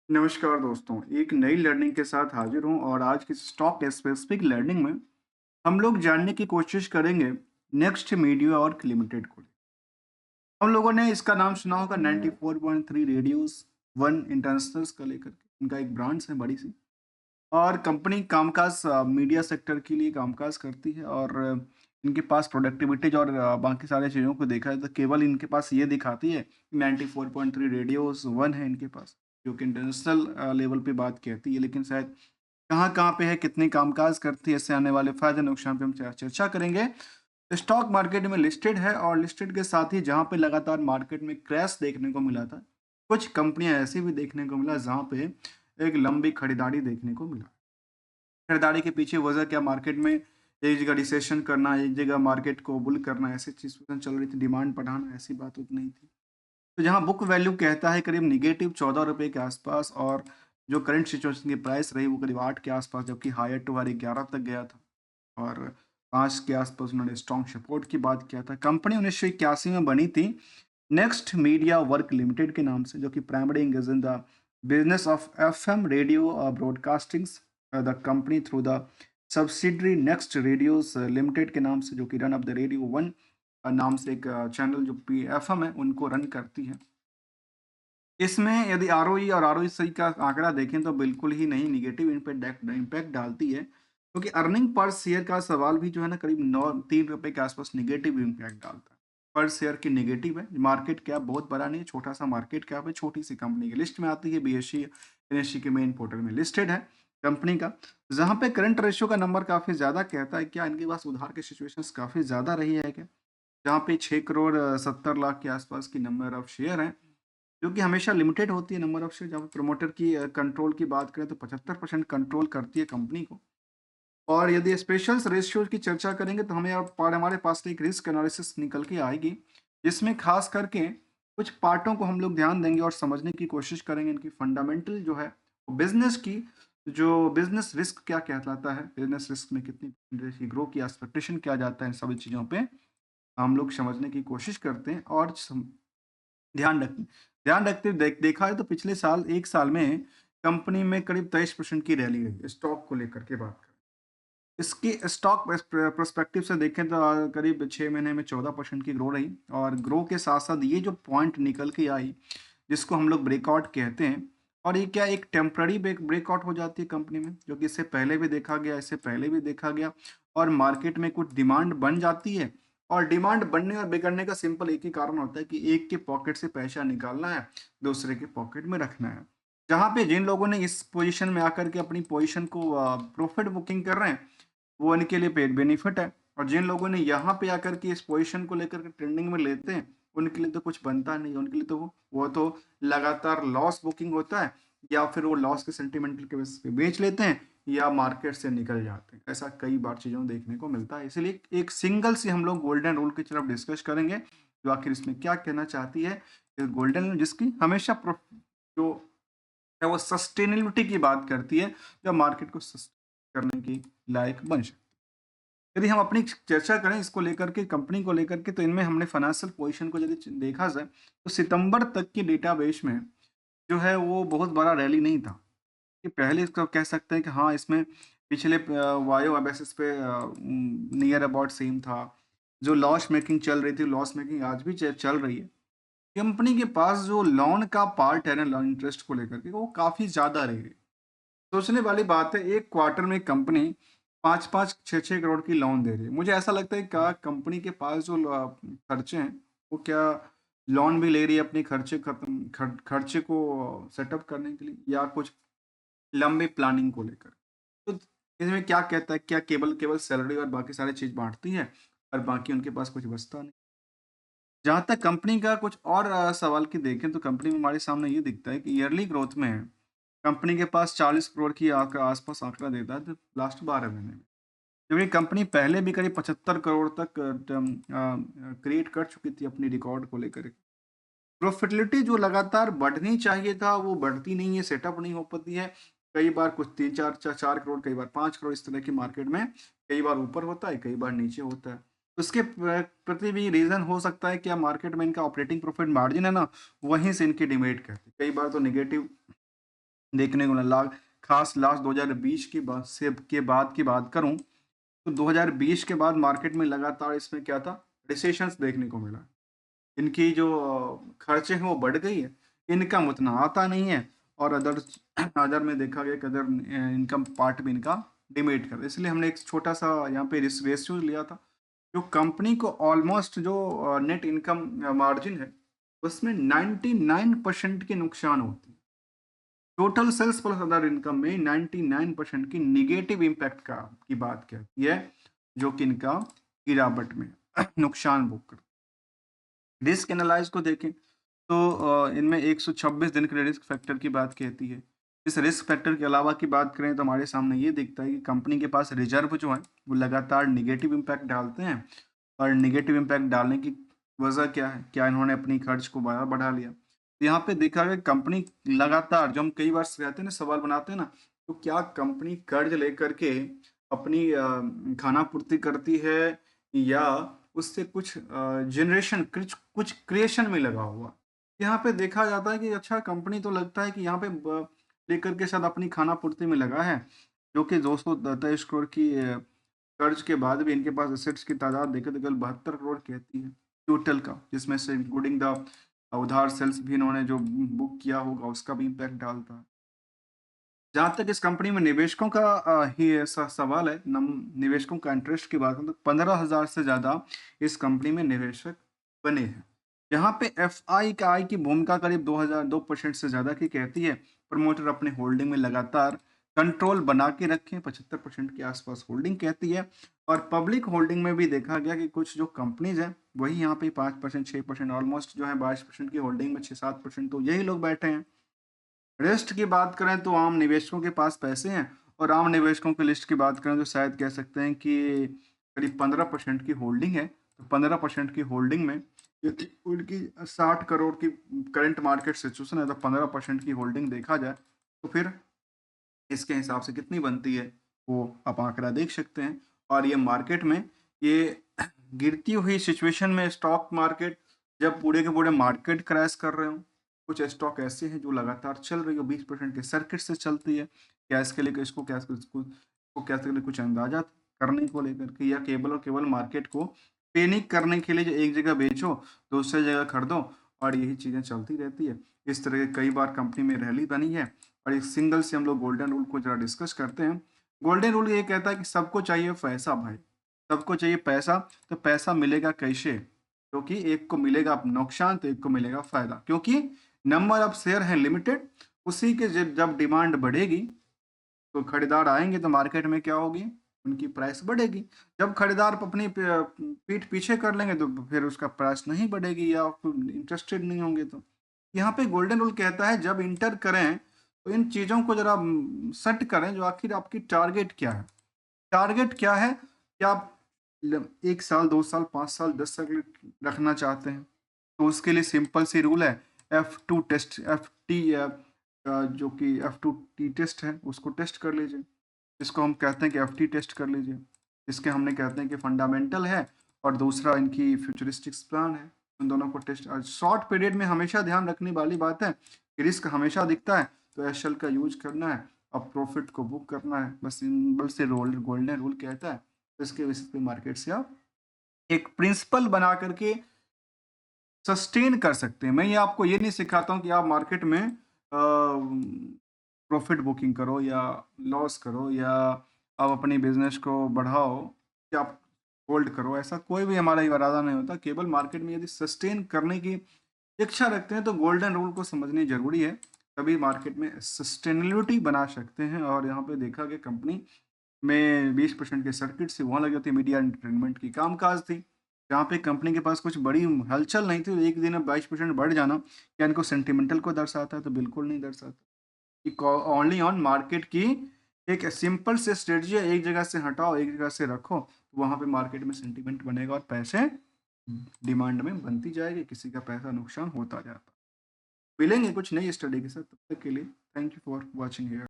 नमस्कार दोस्तों, एक नई लर्निंग के साथ हाजिर हूँ और आज की स्टॉक स्पेसिफिक लर्निंग में हम लोग जानने की कोशिश करेंगे नेक्स्ट मीडिया और लिमिटेड को। हम लोगों ने इसका नाम सुना होगा 94.3 रेडियोस वन इंटरनेशनल का लेकर के। इनका एक ब्रांड्स है बड़ी सी और कंपनी कामकाज मीडिया सेक्टर के लिए कामकाज करती है और इनके पास प्रोडक्टिविटीज और बाकी सारी चीज़ों को देखा जाए तो केवल इनके पास ये दिखाती है 94.3 रेडियोस वन है इनके पास, जो कि इंटरनेशनल लेवल पे बात कहती है, लेकिन शायद कहाँ-कहाँ पे है, कितनी कामकाज करती है, इससे आने वाले फ़ायदे नुकसान पे हम चर्चा करेंगे। स्टॉक मार्केट में लिस्टेड है और लिस्टेड के साथ ही जहाँ पे लगातार मार्केट में क्रैश देखने को मिला था, कुछ कंपनियाँ ऐसी भी देखने को मिला जहाँ पे एक लंबी खरीदारी देखने को मिला। खरीदारी के पीछे वजह क्या, मार्केट में एक जगह रिसेशन करना, एक जगह मार्केट को बुल करना, ऐसी सिचुएशन चल रही थी, डिमांड बढ़ाना, ऐसी बात उतनी नहीं थी। तो जहाँ बुक वैल्यू कहता है करीब नेगेटिव ₹14 के आसपास और जो करंट सिचुएशन की प्राइस रही वो करीब 8 के आसपास, जबकि हायर टू हाई 11 तक गया था और 5 के आसपास उन्होंने स्ट्रॉन्ग सपोर्ट की बात किया था। कंपनी 1981 में बनी थी नेक्स्ट मीडिया वर्क लिमिटेड के नाम से, जो कि primary engage in the business of FM radio broadcastings the company through the subsidiary next radios limited के नाम से, जो कि run of the radio one नाम से एक चैनल जो पी एफएम है उनको रन करती है। इसमें यदि आरओई और आरओई का आंकड़ा देखें तो बिल्कुल ही नहीं, नेगेटिव इम्पैक्ट डालती है, क्योंकि अर्निंग पर शेयर का सवाल भी जो है ना करीब 9 ₹3 के आसपास नेगेटिव इम्पैक्ट डालता है। पर शेयर की नेगेटिव है, मार्केट कैप बहुत बड़ा नहीं है, छोटा-सा मार्केट कैप है, छोटी-सी कंपनी की लिस्ट में आती है, बीएसई एनएसई के मेन पोर्टल में लिस्टेड है कंपनी का। जहाँ पे करंट रेशियो का नंबर काफ़ी ज़्यादा कहता है, क्या इनके पास उधार की सिचुएशंस काफ़ी ज़्यादा रही है क्या? जहाँ पे 6 करोड़ 70 लाख के आसपास की नंबर ऑफ शेयर हैं, जो कि हमेशा लिमिटेड होती है नंबर ऑफ शेयर। जहाँ पे प्रमोटर की कंट्रोल की बात करें तो 75% कंट्रोल करती है कंपनी को। और यदि स्पेशल्स रेशियो की चर्चा करेंगे तो हमें अब पर हमारे पास एक रिस्क एनालिसिस निकल के आएगी, जिसमें खास करके कुछ पार्टों को हम लोग ध्यान देंगे और समझने की कोशिश करेंगे इनकी फंडामेंटल जो है बिजनेस की, जो बिजनेस रिस्क क्या कहलाता है, बिजनेस रिस्क में कितनी percentage की ग्रो की एक्सपेक्टेशन किया जाता है, इन सभी चीज़ों पे हम लोग समझने की कोशिश करते हैं और ध्यान रखें। ध्यान रखते देखा है तो पिछले साल 1 साल में कंपनी में करीब 23% की रैली रही है, स्टॉक को लेकर के बात करें। इसकी स्टॉक पर्सपेक्टिव से देखें तो करीब 6 महीने में 14% की ग्रो रही और ग्रो के साथ-साथ ये जो पॉइंट निकल के आई, जिसको हम लोग ब्रेकआउट कहते हैं, और ये क्या एक टेम्पररी ब्रेकआउट हो जाती है कंपनी में, जो कि इससे पहले भी देखा गया, इससे पहले भी देखा गया और मार्केट में कुछ डिमांड बन जाती है और डिमांड बनने और बिगड़ने का सिंपल एक ही कारण होता है कि एक के पॉकेट से पैसा निकालना है, दूसरे के पॉकेट में रखना है। जहाँ पे जिन लोगों ने इस पोज़ीशन में आकर के अपनी पोज़ीशन को प्रॉफिट बुकिंग कर रहे हैं, वो उनके लिए पेड बेनिफिट है और जिन लोगों ने यहाँ पे आकर के इस पोज़ीशन को लेकर के ट्रेंडिंग में लेते हैं, उनके लिए तो कुछ बनता नहीं है, उनके लिए तो वो तो लगातार लॉस बुकिंग होता है या फिर वो लॉस के सेंटिमेंटल के बेसिस पे बेच लेते हैं या मार्केट से निकल जाते हैं। ऐसा कई बार चीज़ों में देखने को मिलता है। इसलिए एक सिंगल से हम लोग गोल्डन रूल की तरफ डिस्कस करेंगे, जो आखिर इसमें क्या कहना चाहती है। ये गोल्डन रूल जिसकी हमेशा जो है वो सस्टेनेबिलिटी की बात करती है, जो मार्केट को सस्टेन करने की लायक बन जाए। यदि हम अपनी चर्चा करें इसको लेकर के, कंपनी को लेकर के, तो इनमें हमने फाइनेंशियल पोजीशन को यदि देखा जाए तो सितंबर तक की डेटाबेस में जो है वो बहुत बड़ा रैली नहीं था। ये पहले इसको कह सकते हैं कि हाँ, इसमें पिछले वायो बेसिस पे नियर अबाउट सेम था। जो लॉस मेकिंग चल रही थी, लॉस मेकिंग आज भी चल रही है। कंपनी के पास जो लोन का पार्ट है ना, लोन इंटरेस्ट को लेकर के, वो काफ़ी ज़्यादा रही है। सोचने वाली बात है, एक क्वार्टर में कंपनी 5-5, 6-6 करोड़ की लोन दे रही है। मुझे ऐसा लगता है क्या कंपनी के पास जो खर्चे हैं, वो क्या लोन भी ले रही है अपने खर्चे को सेटअप करने के लिए या कुछ लंबी प्लानिंग को लेकर? तो इसमें क्या कहता है, क्या केवल केवल सैलरी और बाकी सारी चीज़ बाँटती है और बाकी उनके पास कुछ बचता नहीं? जहाँ तक कंपनी का कुछ और सवाल की देखें तो कंपनी में हमारे सामने ये दिखता है कि ईयरली ग्रोथ में कंपनी के पास 40 करोड़ की आसपास आंकड़ा देता है तो लास्ट 12 महीने में। जबकि कंपनी पहले भी करीब 75 करोड़ तक क्रिएट कर चुकी थी अपनी रिकॉर्ड को लेकर के। प्रॉफिटेबिलिटी जो लगातार बढ़नी चाहिए था वो बढ़ती नहीं है, सेटअप नहीं हो पाती है। कई बार कुछ 3-4 करोड़, कई बार 5 करोड़, इस तरह की मार्केट में कई बार ऊपर होता है, कई बार नीचे होता है। उसके प्रति भी रीज़न हो सकता है क्या, मार्केट में इनका ऑपरेटिंग प्रॉफिट मार्जिन है ना, वहीं से इनकी डिमेरिट करती है। कई बार तो नेगेटिव देखने को मिला। खास लास्ट 2020 के बाद की बात करूं तो 2020 के बाद मार्केट में लगातार इसमें क्या था, रिसेशंस देखने को मिला। इनकी जो खर्चे हैं वो बढ़ गई है, इनकम उतना आता नहीं है, और अदर अदर में देखा गया कि अदर इनकम पार्ट भी इनका डिमेट कर, इसलिए हमने एक छोटा सा यहाँ पे रेशियो लिया था। जो कंपनी को ऑलमोस्ट जो नेट इनकम मार्जिन है उसमें 99% के नुकसान होती है। Total sales plus other income में 99% की निगेटिव इम्पैक्ट का की बात कहती है, जो कि इनका गिरावट में नुकसान बुक कर। रिस्क एनालाइज को देखें तो इनमें 126 दिन के रिस्क फैक्टर की बात कहती है। इस रिस्क फैक्टर के अलावा की बात करें तो हमारे सामने ये दिखता है कि कंपनी के पास रिजर्व जो है वो लगातार निगेटिव इम्पैक्ट डालते हैं, और निगेटिव इम्पैक्ट डालने की वजह क्या है, क्या इन्होंने अपनी खर्च को बढ़ा लिया। तो यहाँ पे देखा गया कंपनी लगातार, जो हम कई बार कहते हैं ना, सवाल बनाते हैं ना, तो क्या कंपनी कर्ज लेकर के अपनी खाना पूर्ति करती है, या उससे कुछ जनरेशन कुछ कुछ क्रिएशन में लगा हुआ। यहाँ पे देखा जाता है कि अच्छा, कंपनी तो लगता है कि यहाँ पे लेकर के शायद अपनी खाना पूर्ति में लगा है, जो कि 223 करोड़ की कर्ज के बाद भी इनके पास एसेट्स की तादाद देखे तो केवल 72 करोड़ कहती है टोटल का, जिसमें से इंक्लूडिंग द उधार सेल्स भी इन्होंने जो बुक किया होगा उसका भी इम्पैक्ट डालता है। जहाँ तक इस कंपनी में निवेशकों का ही ऐसा सवाल है, निवेशकों का इंटरेस्ट की बात करें तो 15,000 से ज़्यादा इस कंपनी में निवेशक बने हैं। यहाँ पे एफआई का आई की भूमिका करीब 2% से ज़्यादा की कहती है। प्रमोटर अपने होल्डिंग में लगातार कंट्रोल बना के रखें, 75% के आसपास होल्डिंग कहती है। और पब्लिक होल्डिंग में भी देखा गया कि कुछ जो कंपनीज हैं वही यहाँ पे 5%, 6%, ऑलमोस्ट जो है 22% की होल्डिंग में 6-7% तो यही लोग बैठे हैं। रेस्ट की बात करें तो आम निवेशकों के पास पैसे हैं, और आम निवेशकों की लिस्ट की बात करें तो शायद कह सकते हैं कि करीब 15% की होल्डिंग है। तो 15% की होल्डिंग में यदि उनकी 60 करोड़ की करंट मार्केट सिचुएशन है, तो 15% की होल्डिंग देखा जाए तो फिर इसके हिसाब से कितनी बनती है वो आप आंकड़ा देख सकते हैं। और ये मार्केट में ये गिरती हुई सिचुएशन में स्टॉक मार्केट, जब पूरे के पूरे मार्केट क्रैश कर रहे हो, कुछ स्टॉक ऐसे हैं जो लगातार चल रही हो, 20% के सर्किट से चलती है। क्या इसके लिए इसको क्या इसको क्या इसके लिए कुछ अंदाजा करने को लेकर के, या केवल और केवल मार्केट को पैनिक करने के लिए जो एक जगह बेचो दूसरी जगह खरीदो, और यही चीज़ें चलती रहती है। इस तरह के कई बार कंपनी में रैली बनी है। और एक सिंगल से हम लोग गोल्डन रूल को जरा डिस्कस करते हैं। गोल्डन रूल ये कहता है कि सबको चाहिए पैसा भाई, सबको चाहिए पैसा। तो पैसा मिलेगा कैसे? क्योंकि एक को मिलेगा नुकसान तो एक को मिलेगा फायदा, क्योंकि नंबर ऑफ शेयर है लिमिटेड। उसी के जब डिमांड बढ़ेगी तो खरीदार आएंगे, तो मार्केट में क्या होगी, उनकी प्राइस बढ़ेगी। जब खरीदार अपनी पीठ पीछे कर लेंगे तो फिर उसका प्राइस नहीं बढ़ेगी, या इंटरेस्टेड नहीं होंगे। तो यहाँ पे गोल्डन रूल कहता है जब इंटर करें तो इन चीज़ों को जरा सेट करें, जो आखिर आपकी टारगेट क्या है। टारगेट क्या है, क्या आप 1 साल, 2 साल, 5 साल, 10 साल के लिए रखना चाहते हैं? तो उसके लिए सिंपल सी रूल है, F2 टेस्ट, एफ टी जो कि F2T टेस्ट है उसको टेस्ट कर लीजिए। इसको हम कहते हैं कि FT टेस्ट कर लीजिए। इसके हमने कहते हैं कि फंडामेंटल है, और दूसरा इनकी फ्यूचरिस्टिक्स प्लान है। उन दोनों को टेस्ट, और शॉर्ट पीरियड में हमेशा ध्यान रखने वाली बात है कि रिस्क हमेशा दिखता है, तो एशल का यूज करना है और प्रॉफिट को बुक करना है। बस सिंबल से रोल गोल्डन रूल कहता है। तो इसके बेसिस पे मार्केट से आप एक प्रिंसिपल बना करके सस्टेन कर सकते हैं। मैं ये आपको ये नहीं सिखाता हूँ कि आप मार्केट में प्रॉफिट बुकिंग करो या लॉस करो, या आप अपनी बिजनेस को बढ़ाओ, या आप होल्ड करो। ऐसा कोई भी हमारा इरादा नहीं होता। केवल मार्केट में यदि सस्टेन करने की इच्छा रखते हैं तो गोल्डन रूल को समझनी जरूरी है, तभी मार्केट में सस्टेनेबिलिटी बना सकते हैं। और यहाँ पे देखा गया कंपनी में 20% के सर्किट से वहाँ लगी होती मीडिया एंटरटेनमेंट की कामकाज थी, जहाँ पे कंपनी के पास कुछ बड़ी हलचल नहीं थी। एक दिन में 22% बढ़ जाना क्या इनको सेंटिमेंटल को दर्शाता है? तो बिल्कुल नहीं दर्शाता। ओनली ऑन मार्केट की एक सिंपल से स्ट्रेटजी है, एक जगह से हटाओ एक जगह से रखो, तो वहाँ पे मार्केट में सेंटिमेंट बनेगा और पैसे डिमांड में बनती जाएगी, किसी का पैसा नुकसान होता जाता। मिलेंगे कुछ नई स्टडी के साथ, तब तक के लिए thank you for watching here.